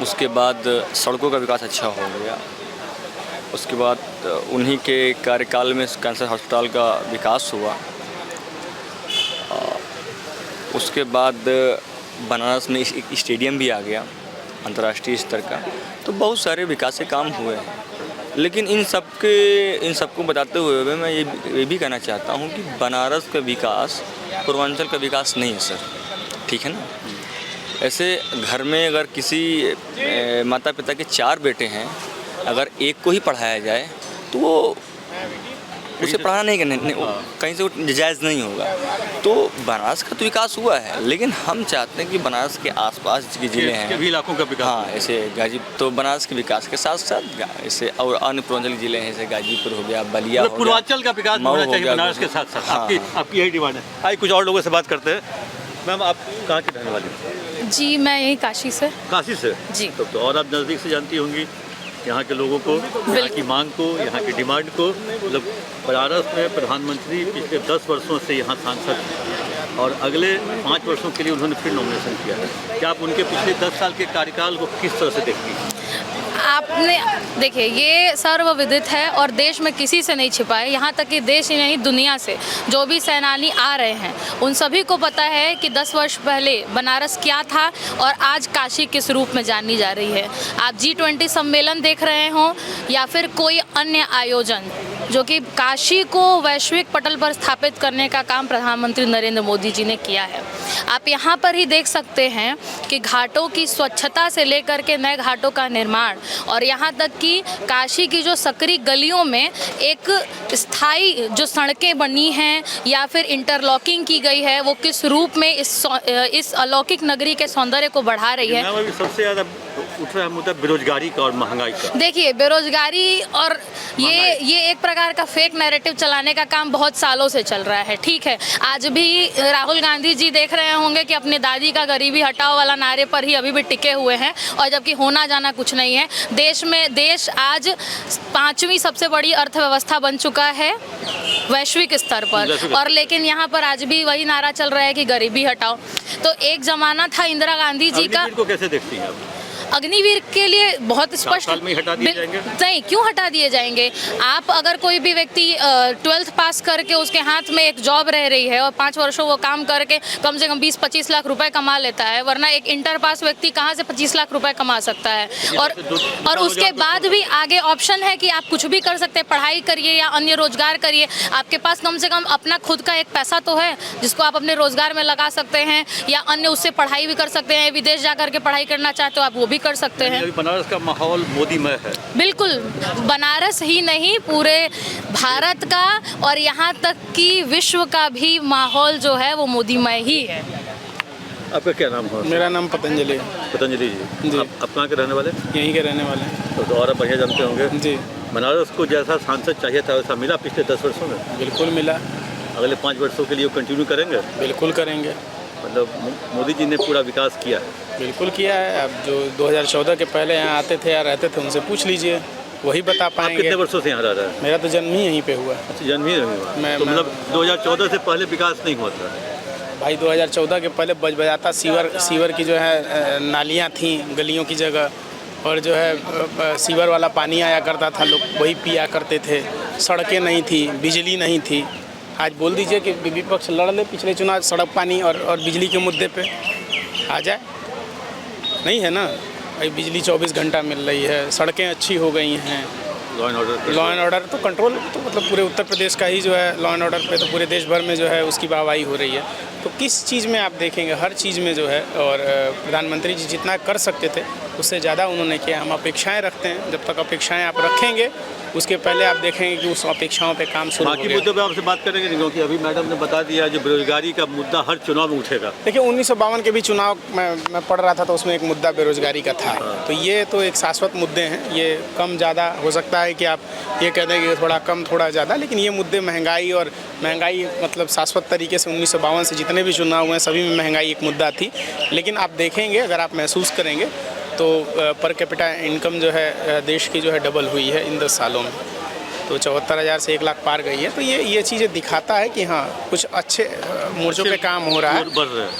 उसके बाद सड़कों का विकास अच्छा हो गया, उसके बाद उन्हीं के कार्यकाल में कैंसर अस्पताल का विकास हुआ, उसके बाद बनारस में एक स्टेडियम भी आ गया अंतर्राष्ट्रीय स्तर का। तो बहुत सारे विकास के काम हुए हैं, लेकिन इन सबको बताते हुए मैं ये भी कहना चाहता हूँ कि बनारस का विकास पूर्वांचल का विकास नहीं है सर, ठीक है ना। ऐसे घर में अगर किसी माता पिता के 4 बेटे हैं, अगर एक को ही पढ़ाया जाए तो वो उसे पढ़ाना नहीं करने, कहीं से वो जायज़ नहीं होगा। तो बनारस का तो विकास हुआ है, लेकिन हम चाहते हैं कि बनारस के आसपास के ज़िले हैं, भी इलाकों का विकास, हाँ, ऐसे गाजीपुर, तो बनारस के विकास के साथ साथ ऐसे और अन्य पूर्वांचल ज़िले हैं, जैसे गाजीपुर हो गया, बलिया हो गया, पूर्वांचल का विकास होना चाहिए बनारस के साथ साथ। हाँ, आपकी यही डिमांड है। आइए कुछ और लोगों से बात करते हैं। मैम, आप कहाँ की रहने वाली हैं? जी, मैं यहीं काशी से। काशी से जी। तो और आप नज़दीक से जानती होंगी यहाँ के लोगों को, यहाँ की मांग को, यहाँ की डिमांड को। मतलब बनारस में प्रधानमंत्री पिछले 10 वर्षों से यहाँ सांसद हैं और अगले 5 वर्षों के लिए उन्होंने फिर नॉमिनेशन किया है। क्या आप उनके पिछले 10 साल के कार्यकाल को किस तरह से देखती हैं? आपने देखिए, ये सर्वविदित है और देश में किसी से नहीं छिपा है। यहाँ तक कि देश ही नहीं, दुनिया से जो भी सेनानी आ रहे हैं उन सभी को पता है कि 10 वर्ष पहले बनारस क्या था और आज काशी किस रूप में जानी जा रही है। आप G20 सम्मेलन देख रहे हों या फिर कोई अन्य आयोजन, जो कि काशी को वैश्विक पटल पर स्थापित करने का काम प्रधानमंत्री नरेंद्र मोदी जी ने किया है। आप यहाँ पर ही देख सकते हैं कि घाटों की स्वच्छता से लेकर के नए घाटों का निर्माण और यहाँ तक कि काशी की जो सकरी गलियों में एक स्थायी जो सड़कें बनी हैं या फिर इंटरलॉकिंग की गई है, वो किस रूप में इस अलौकिक नगरी के सौंदर्य को बढ़ा रही है। सबसे ज़्यादा उठ रहा मुद्दा बेरोजगारी का और महंगाई का। देखिए, बेरोजगारी और ये एक प्रकार का फेक नैरेटिव चलाने का काम बहुत सालों से चल रहा है। ठीक है, आज भी राहुल गांधी जी देख रहे होंगे कि अपनी दादी का गरीबी हटाओ वाला नारे पर ही अभी भी टिके हुए हैं, और जबकि होना जाना कुछ नहीं है। देश आज 5वीं सबसे बड़ी अर्थव्यवस्था बन चुका है वैश्विक स्तर पर, और लेकिन यहाँ पर आज भी वही नारा चल रहा है कि गरीबी हटाओ। तो एक ज़माना था इंदिरा गांधी जी का। को कैसे देखती हैं आप? अग्निवीर के लिए बहुत स्पष्ट साल में ही हटा दिए जाएंगे? नहीं, क्यों हटा दिए जाएंगे? आप अगर कोई भी व्यक्ति 12th पास करके उसके हाथ में एक जॉब रह रही है और 5 वर्षों वो काम करके कम से कम 20-25 लाख रुपए कमा लेता है, वरना एक इंटर पास व्यक्ति कहाँ से 25 लाख रुपए कमा सकता है? और उसके बाद भी आगे ऑप्शन है कि आप कुछ भी कर सकते हैं, पढ़ाई करिए या अन्य रोजगार करिए। आपके पास कम से कम अपना खुद का एक पैसा तो है जिसको आप अपने रोजगार में लगा सकते हैं, या अन्य उससे पढ़ाई भी कर सकते हैं। विदेश जाकर के पढ़ाई करना चाहते हो आप, वो भी कर सकते हैं। अभी बनारस का माहौल मोदीमय है। बिल्कुल, बनारस ही नहीं पूरे भारत का और यहाँ तक कि विश्व का भी माहौल जो है वो मोदीमय ही है। आपका क्या नाम है? मेरा नाम पतंजलि है। पतंजलि जी। आप कहाँ के रहने वाले? यहीं के रहने वाले हैं। तो और आप बढ़िया जानते होंगे। जी। बनारस को जैसा सांसद चाहिए था वैसा मिला पिछले 10 वर्षों में? बिल्कुल मिला। अगले 5 वर्षों के लिए वो कंटिन्यू करेंगे? बिल्कुल करेंगे। मतलब मोदी जी ने पूरा विकास किया है? बिल्कुल किया है। अब जो 2014 के पहले यहाँ आते थे या रहते थे उनसे पूछ लीजिए, वही बता आप पाएंगे। कितने वर्षों से यहाँ रह रहे हैं? मेरा तो जन्म ही यहीं पे हुआ। अच्छा, जन्म ही नहीं हुआ। मैं तो मतलब 2014 से पहले विकास नहीं हुआ था? भाई 2014 के पहले बजाता सीवर की जो है नालियाँ थीं गलियों की जगह, और जो है सीवर वाला पानी आया करता था, लोग वही पिया करते थे। सड़कें नहीं थी, बिजली नहीं थी। आज बोल दीजिए कि विपक्ष लड़ ले पिछले चुनाव सड़क पानी और बिजली के मुद्दे पे आ जाए, नहीं है ना भाई। बिजली 24 घंटा मिल रही है, सड़कें अच्छी हो गई हैं, लॉ एंड ऑर्डर तो कंट्रोल तो मतलब पूरे उत्तर प्रदेश का ही जो है लॉ एंड ऑर्डर पे तो पूरे देश भर में जो है उसकी वाहवाही हो रही है। तो किस चीज़ में आप देखेंगे, हर चीज़ में जो है। और प्रधानमंत्री जी जितना कर सकते थे उससे ज़्यादा उन्होंने किया। हम अपेक्षाएं रखते हैं, जब तक अपेक्षाएं आप रखेंगे उसके पहले आप देखेंगे कि उस अपेक्षाओं पे काम शुरू हो बाकी गया। मुद्दों पे आपसे बात करेंगे, क्योंकि अभी मैडम ने बता दिया जो बेरोजगारी का मुद्दा हर चुनाव में उठेगा। देखिए 1952 के भी चुनाव मैं पढ़ रहा था तो उसमें एक मुद्दा बेरोजगारी का था। तो ये तो एक शाश्वत मुद्दे हैं, ये कम ज़्यादा हो सकता है कि आप ये कह दें कि थोड़ा कम थोड़ा ज़्यादा, लेकिन ये मुद्दे महंगाई मतलब शाश्वत तरीके से 1952 से जितने भी चुनाव हुए सभी में महंगाई एक मुद्दा थी। लेकिन आप देखेंगे, अगर आप महसूस करेंगे तो पर कैपिटा इनकम जो है देश की जो है डबल हुई है इन 10 सालों में। तो 74,000 से 1 लाख पार गई है। तो ये चीज़ें दिखाता है कि हाँ कुछ अच्छे मोर्चों पे काम हो रहा है,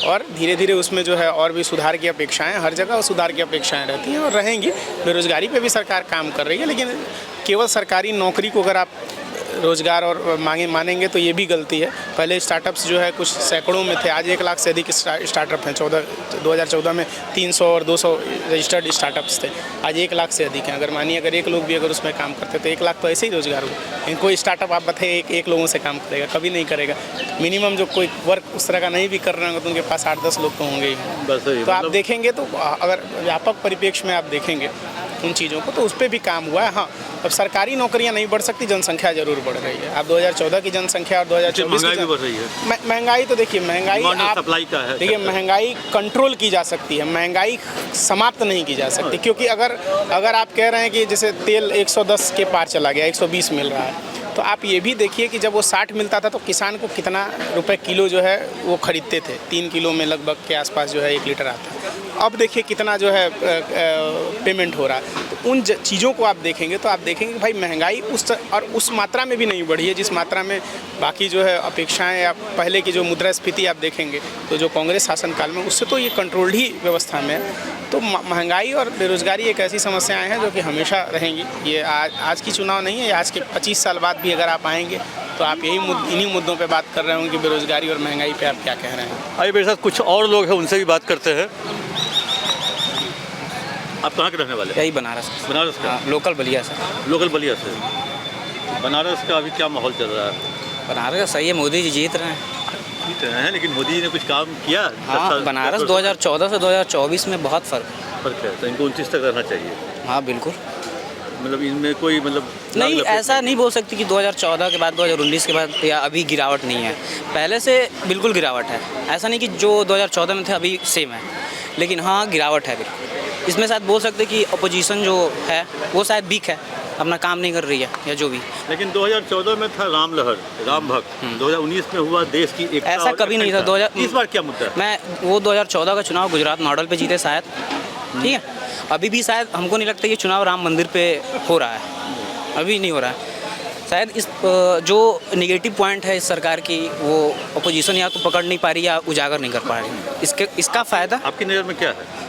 और धीरे धीरे उसमें जो है और भी सुधार की अपेक्षाएं, हर जगह सुधार की अपेक्षाएं रहती हैं और रहेंगी। बेरोजगारी पे भी सरकार काम कर रही है, लेकिन केवल सरकारी नौकरी को अगर आप रोज़गार और मानेंगे तो ये भी गलती है। पहले स्टार्टअप्स जो है कुछ सैकड़ों में थे, आज 1 लाख से अधिक स्टार्टअप हैं। 2014 में 300 और 200 रजिस्टर्ड स्टार्टअप्स थे, आज 1 लाख से अधिक हैं। अगर मानिए अगर 1 लोग भी अगर उसमें काम करते तो 1 लाख तो ऐसे ही रोज़गार हुआ। लेकिन कोई स्टार्टअप आप बताइए एक लोगों से काम करेगा? कभी नहीं करेगा। मिनिमम जो कोई वर्क उस तरह का नहीं भी कर रहे होंगे तो उनके पास 8-10 लोग तो होंगे ही। बस तो आप देखेंगे तो अगर व्यापक परिप्रेक्ष्य में आप देखेंगे उन चीज़ों को तो उस पर भी काम हुआ है। हाँ, अब सरकारी नौकरियां नहीं बढ़ सकती, जनसंख्या जरूर बढ़ रही है। आप 2014 की जनसंख्या और 2024 की बढ़ रही है। महंगाई तो देखिए, महंगाई आप सप्लाई का है। देखिए महंगाई कंट्रोल की जा सकती है, महंगाई समाप्त नहीं की जा सकती। क्योंकि अगर आप कह रहे हैं कि जैसे तेल 110 के पार चला गया, 120 मिल रहा है, तो आप ये भी देखिए कि जब वो 60 मिलता था तो किसान को कितना रुपए किलो जो है वो खरीदते थे। 3 किलो में लगभग के आसपास जो है 1 लीटर आता है। अब देखिए कितना जो है पेमेंट हो रहा है। तो उन चीज़ों को आप देखेंगे तो आप देखेंगे कि भाई महंगाई उस मात्रा में भी नहीं बढ़ी है जिस मात्रा में बाकी जो है अपेक्षाएं, या पहले की जो मुद्रास्फीति आप देखेंगे तो जो कांग्रेस शासनकाल में, उससे तो ये कंट्रोल्ड ही व्यवस्था में है। तो महंगाई और बेरोज़गारी एक ऐसी समस्याएं हैं जो कि हमेशा रहेंगी। ये आज की चुनाव नहीं है, आज के 25 साल बाद भी अगर आप आएंगे तो आप इन्हीं मुद्दों पे बात कर रहे होंगे कि बेरोज़गारी और महंगाई पे आप क्या कह रहे हैं। आइए मेरे साथ कुछ और लोग हैं, उनसे भी बात करते हैं। आप कहाँ के रहने वाले? यही बनारस। बनारस का? लोकल बलिया से। लोकल बलिया से। बनारस का अभी क्या माहौल चल रहा है? बनारस का सही है, मोदी जी जीत रहे हैं। जीत रहे हैं, लेकिन मोदी जी ने कुछ काम किया? हाँ, बनारस 2014 से 2024 में बहुत फ़र्क है। तो इनको 29 तक रहना चाहिए। हाँ बिल्कुल। मतलब इनमें कोई नहीं, ऐसा नहीं बोल सकती कि 2014 के बाद 2019 के बाद या अभी गिरावट नहीं है। पहले से बिल्कुल गिरावट है। ऐसा नहीं कि जो 2014 में थे अभी सेम है, लेकिन हाँ गिरावट है बिल्कुल। इसमें शायद बोल सकते कि अपोजिशन जो है वो शायद वीक है, अपना काम नहीं कर रही है या जो भी। लेकिन 2014 में था राम लहर, राम भक्त। 2019 में हुआ देश की एकता। ऐसा कभी नहीं था। इस बार क्या मुद्दा है? मैं वो 2014 का चुनाव गुजरात मॉडल पे जीते शायद, ठीक है। अभी भी शायद हमको नहीं लगता ये चुनाव राम मंदिर पे हो रहा है, अभी नहीं हो रहा है। शायद इस जो निगेटिव पॉइंट है इस सरकार की वो अपोजिशन या तो पकड़ नहीं पा रही या उजागर नहीं कर पा रही। इसका फ़ायदा आपकी नज़र में क्या है?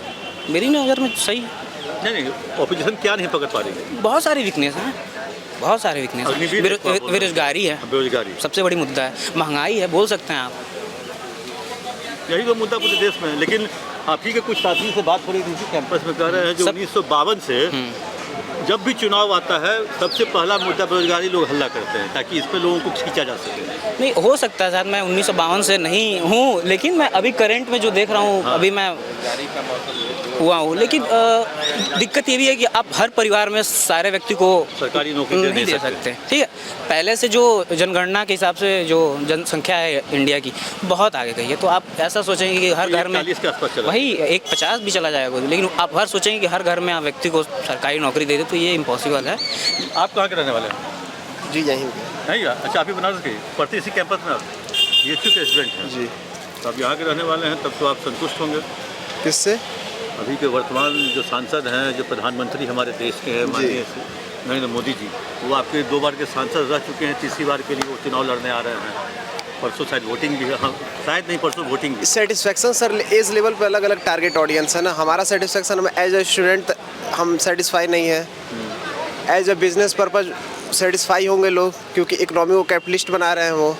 मेरी नज़र में सही नहीं, ऑपोजिशन क्या नहीं पकड़ पा रही है? बहुत सारी वीकनेस हैं, बहुत सारे वीकनेस अग्निवीर हैं। बेरोजगारी है, बेरोजगारी, सबसे बड़ी मुद्दा है। महंगाई है, बोल सकते हैं आप। यही तो मुद्दा पूरे देश में है। लेकिन आप ही के कुछ साथी से बात हो रही थी कैंपस में, कह रहे हैं जो 1952 से जब भी चुनाव आता है सबसे पहला मुद्दा बेरोजगारी लोग हल्ला करते हैं ताकि इस पे लोगों को खींचा जा सके। नहीं हो सकता है शायद मैं 1952 से नहीं हूँ, लेकिन मैं अभी करंट में जो देख रहा हूँ, अभी मैं हुआ हूँ। लेकिन दिक्कत ये भी है कि आप हर परिवार में सारे व्यक्ति को सरकारी नौकरी नहीं दे सकते। ठीक है, पहले से जो जनगणना के हिसाब से जो जनसंख्या है इंडिया की बहुत आगे गई है, तो आप ऐसा सोचेंगे कि हर घर में 40 के आसपास चला, वही 150 भी चला जाएगा, लेकिन आप हर सोचेंगे कि हर घर में आप व्यक्ति को सरकारी नौकरी दे दे, तो ये इम्पॉसिबल है। आप कहाँ के रहने वाले हैं? जी यहीं नहीं, अच्छा आप ही बनारस के पढ़ते इसी कैंपस में? आप BHU के स्टूडेंट हैं जी। तो आप यहाँ के रहने वाले हैं, तब तो आप संतुष्ट होंगे। किससे? अभी के वर्तमान जो सांसद हैं, जो प्रधानमंत्री हमारे देश के हैं, माननीय नरेंद्र मोदी जी, वो आपके 2 बार के सांसद रह चुके हैं, तीसरी बार के लिए वो चुनाव लड़ने आ रहे हैं। परसों शायद वोटिंग भी है, हाँ शायद नहीं, परसों वोटिंग भी। सेटिस्फेक्शन सर एज लेवल पे अलग अलग टारगेट ऑडियंस है ना। हमारा सेटिस्फेक्शन हम एज ए स्टूडेंट हम सेटिस्फाई नहीं है। As a business purpose satisfy होंगे लोग, क्योंकि इकोनॉमी को कैपिटलिस्ट बना रहे हैं वो।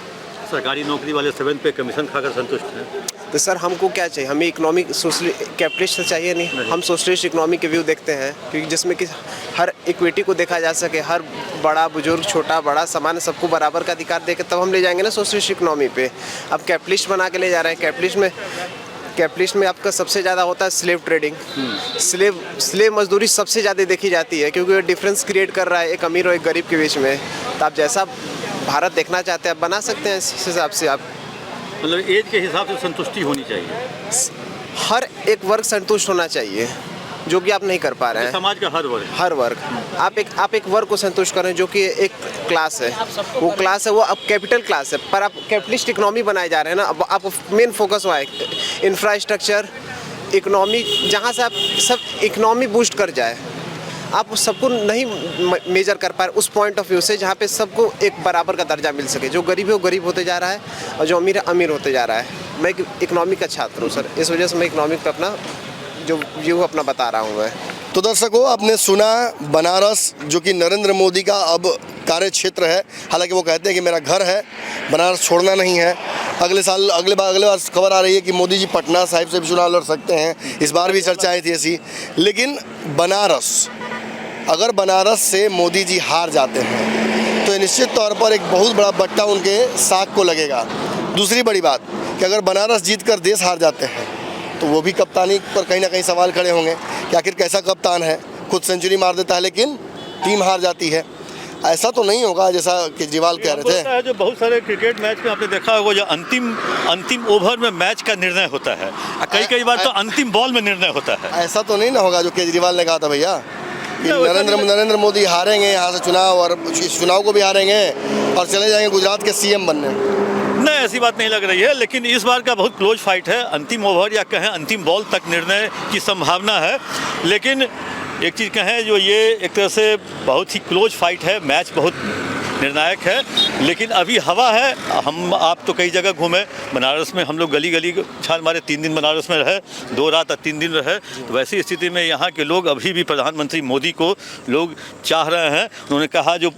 सरकारी नौकरी वाले 7 पे कमीशन खाकर संतुष्ट हैं। तो सर हमको क्या चाहिए? हमें इकोनॉमिक कैपिटलिस्ट चाहिए नहीं, हम सोशलिस्ट इकोनॉमी के व्यू देखते हैं, क्योंकि जिसमें कि हर इक्विटी को देखा जा सके, हर बड़ा बुजुर्ग छोटा बड़ा सामान्य सबको बराबर का अधिकार देकर तब हम ले जाएंगे ना सोशलिस्ट इकोनॉमी पे। अब कैपिटलिस्ट बना के ले जा रहे हैं। कैपिटलिस्ट में आपका सबसे ज़्यादा होता है स्लेव ट्रेडिंग। स्लेव मजदूरी सबसे ज़्यादा देखी जाती है, क्योंकि वो डिफरेंस क्रिएट कर रहा है एक अमीर और एक गरीब के बीच में। तो आप जैसा भारत देखना चाहते हैं आप बना सकते हैं, इस हिसाब से आप मतलब एज के हिसाब से संतुष्टि होनी चाहिए। हर एक वर्ग संतुष्ट होना चाहिए, जो कि आप नहीं कर पा रहे हैं। समाज का हर वर्ग आप एक वर्ग को संतुष्ट करें, जो कि एक क्लास है, वो क्लास है, वो अब कैपिटल क्लास है, पर आप कैपिटलिस्ट इकोनॉमी बनाए जा रहे हैं ना। अब आप मेन फोकस हुआ है इंफ्रास्ट्रक्चर इकोनॉमी, जहाँ से आप सब इकोनॉमी बूस्ट कर जाए। आप सबको नहीं मेजर कर पा रहे उस पॉइंट ऑफ व्यू से जहाँ पे सबको एक बराबर का दर्जा मिल सके। जो गरीब है वो गरीब होते जा रहा है और जो अमीर है अमीर होते जा रहा है। मैं इकोनॉमिक का छात्र हूँ सर, इस वजह से मैं इकोनॉमिक पे अपना जो व्यू अपना बता रहा हूँ मैं। तो दर्शकों, आपने सुना बनारस जो कि नरेंद्र मोदी का अब कार्य क्षेत्र है। हालांकि वो कहते हैं कि मेरा घर है, बनारस छोड़ना नहीं है। अगले बार खबर आ रही है कि मोदी जी पटना साहिब से भी चुनाव लड़ सकते हैं। इस बार भी चर्चाएं थी ऐसी। लेकिन बनारस, अगर बनारस से मोदी जी हार जाते हैं तो निश्चित तौर पर एक बहुत बड़ा बट्टा उनके साख को लगेगा। दूसरी बड़ी बात कि अगर बनारस जीतकर देश हार जाते हैं तो वो भी कप्तानी पर कहीं ना कहीं सवाल खड़े होंगे कि आखिर कैसा कप्तान है, खुद सेंचुरी मार देता है लेकिन टीम हार जाती है। ऐसा तो नहीं होगा जैसा केजरीवाल कह रहे थे। जो बहुत सारे क्रिकेट मैच में आपने देखा होगा, जो अंतिम ओवर में मैच का निर्णय होता है, कई बार तो अंतिम बॉल में निर्णय होता है। ऐसा तो नहीं ना होगा जो केजरीवाल ने कहा था भैया कि नरेंद्र मोदी हारेंगे यहाँ से चुनाव, और इस चुनाव को भी हारेंगे और चले जाएंगे गुजरात के CM बनने। नहीं, ऐसी बात नहीं लग रही है। लेकिन इस बार का बहुत क्लोज फाइट है। अंतिम ओवर या कहें अंतिम बॉल तक निर्णय की संभावना है। लेकिन एक चीज़ कहें, जो ये एक तरह से बहुत ही क्लोज फाइट है, मैच बहुत निर्णायक है। लेकिन अभी हवा है। आप तो कई जगह घूमे, बनारस में हम लोग गली गली छाल मारे, 3 दिन बनारस में रहे, 2 रात और 3 दिन रहे। तो वैसी स्थिति में यहाँ के लोग अभी भी प्रधानमंत्री मोदी को लोग चाह रहे हैं। उन्होंने कहा जो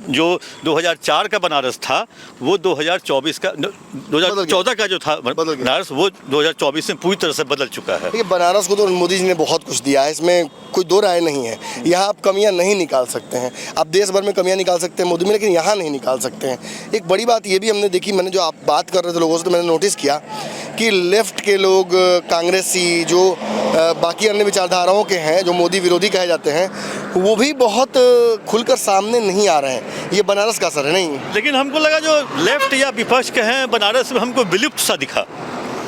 2004 का बनारस था वो 2024 का 2014 का जो था बनारस वो 2024 में पूरी तरह से बदल चुका है। बनारस को तो मोदी जी ने बहुत कुछ दिया है, इसमें कोई दो राय नहीं है। यहाँ आप कमियाँ नहीं निकाल सकते हैं। आप देश भर में कमियाँ निकाल सकते हैं मोदी में, लेकिन यहाँ नहीं निकाल सकते हैं। एक बड़ी बात ये भी हमने देखी, मैंने जो आप बात कर रहे थे लोगों से, तो मैंने नोटिस किया कि लेफ्ट के लोग, कांग्रेसी, जो बाकी अन्य विचारधाराओं के हैं, जो मोदी विरोधी कहे जाते हैं, वो भी बहुत खुलकर सामने नहीं आ रहे हैं। ये बनारस का असर है नहीं। लेकिन हमको लगा जो लेफ्ट या विपक्ष के हैं बनारस में हमको विलुप्त सा दिखा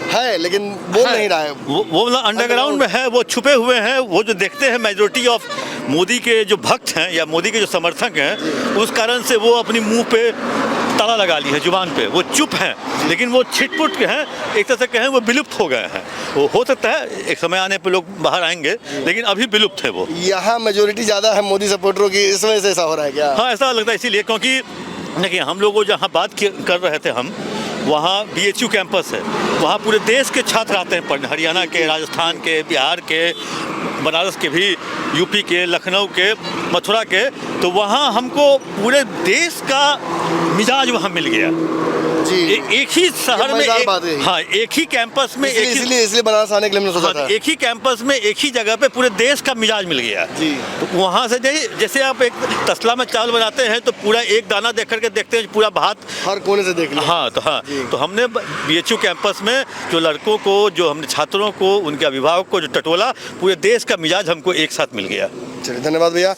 है, लेकिन बोल नहीं रहा है। वो अंडरग्राउंड में है, वो छुपे हुए हैं। वो जो देखते हैं मेजॉरिटी ऑफ मोदी के जो भक्त हैं या मोदी के जो समर्थक हैं, उस कारण से वो अपनी मुंह पे ताला लगा ली है, जुबान पे वो चुप हैं। लेकिन वो छिटपुट के हैं, एक तरह से कहें वो विलुप्त हो गए हैं। वो हो सकता है एक समय आने पर लोग बाहर आएंगे, लेकिन अभी विलुप्त है वो। यहाँ मेजोरिटी ज़्यादा है मोदी सपोर्टरों की, इस वजह से ऐसा हो रहा है क्या? हाँ, ऐसा लगता है इसीलिए, क्योंकि देखिए हम लोग जहाँ बात कर रहे थे, हम वहाँ BHU कैंपस है, वहाँ पूरे देश के छात्र आते हैं पढ़ने, हरियाणा के, राजस्थान के, बिहार के, बनारस के भी। यूपी के, लखनऊ के, मथुरा के, तो वहाँ हमको पूरे देश का मिजाज वहाँ मिल गया जी। एक ही शहर में मजेदार बात है ये। हाँ, एक ही कैंपस में इसलिए बनारस आने के लिए मैंने सोचा था। एक ही कैंपस में एक ही जगह पे पूरे देश का मिजाज मिल गया जी। तो वहाँ से जैसे आप एक तसला में चावल बनाते हैं तो पूरा एक दाना देख करके देखते हैं, पूरा भात हर कोने से देख लिया। हाँ तो हमने BHU कैंपस में जो लड़कों को, जो हमने छात्रों को, उनके अभिभावक को जो टटोला, पूरे देश का मिजाज हमको एक साथ मिल गया। चलिए, धन्यवाद भैया।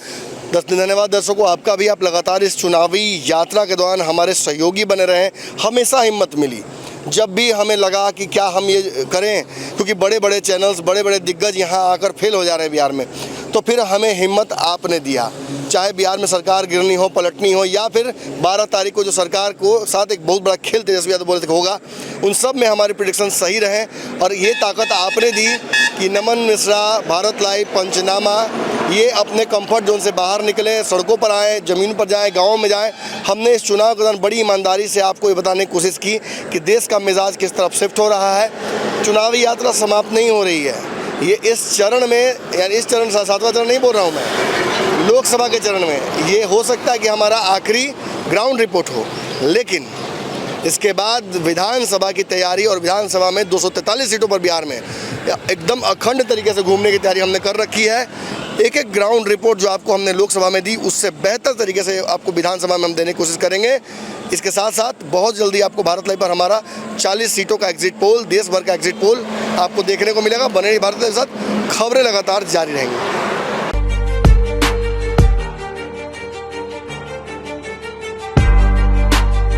धन्यवाद दर्शकों, आपका भी। आप लगातार इस चुनावी यात्रा के दौरान हमारे सहयोगी बने रहें। हमेशा हिम्मत मिली जब भी हमें लगा कि क्या हम ये करें, क्योंकि बड़े बड़े चैनल्स, बड़े बड़े दिग्गज यहाँ आकर फेल हो जा रहे हैं बिहार में, तो फिर हमें हिम्मत आपने दिया। चाहे बिहार में सरकार गिरनी हो, पलटनी हो, या फिर 12 तारीख को जो सरकार को साथ एक बहुत बड़ा खेल तेजस्वी यादव बोले थे होगा, उन सब में हमारे प्रेडिक्शन सही रहे। और ये ताकत आपने दी कि नमन मिश्रा, भारत लाइव, पंचनामा, ये अपने कंफर्ट जोन से बाहर निकले, सड़कों पर आए, ज़मीन पर जाएं, गाँव में जाएं। हमने इस चुनाव के दौरान बड़ी ईमानदारी से आपको ये बताने की कोशिश की कि देश का मिजाज किस तरफ शिफ्ट हो रहा है। चुनावी यात्रा समाप्त नहीं हो रही है, ये इस चरण में, यानी इस चरण, 7वां चरण नहीं बोल रहा हूँ मैं, लोकसभा के चरण में ये हो सकता है कि हमारा आखिरी ग्राउंड रिपोर्ट हो, लेकिन इसके बाद विधानसभा की तैयारी, और विधानसभा में 243 सीटों पर बिहार में एकदम अखंड तरीके से घूमने की तैयारी हमने कर रखी है। एक एक ग्राउंड रिपोर्ट जो आपको हमने लोकसभा में दी, उससे बेहतर तरीके से आपको विधानसभा में हम देने की कोशिश करेंगे। इसके साथ साथ बहुत जल्दी आपको भारत लाइव पर हमारा 40 सीटों का एग्जिट पोल, देश भर का एग्जिट पोल आपको देखने को मिलेगा। बने रहिए भारत लाइव के साथ, खबरें लगातार जारी रहेंगी।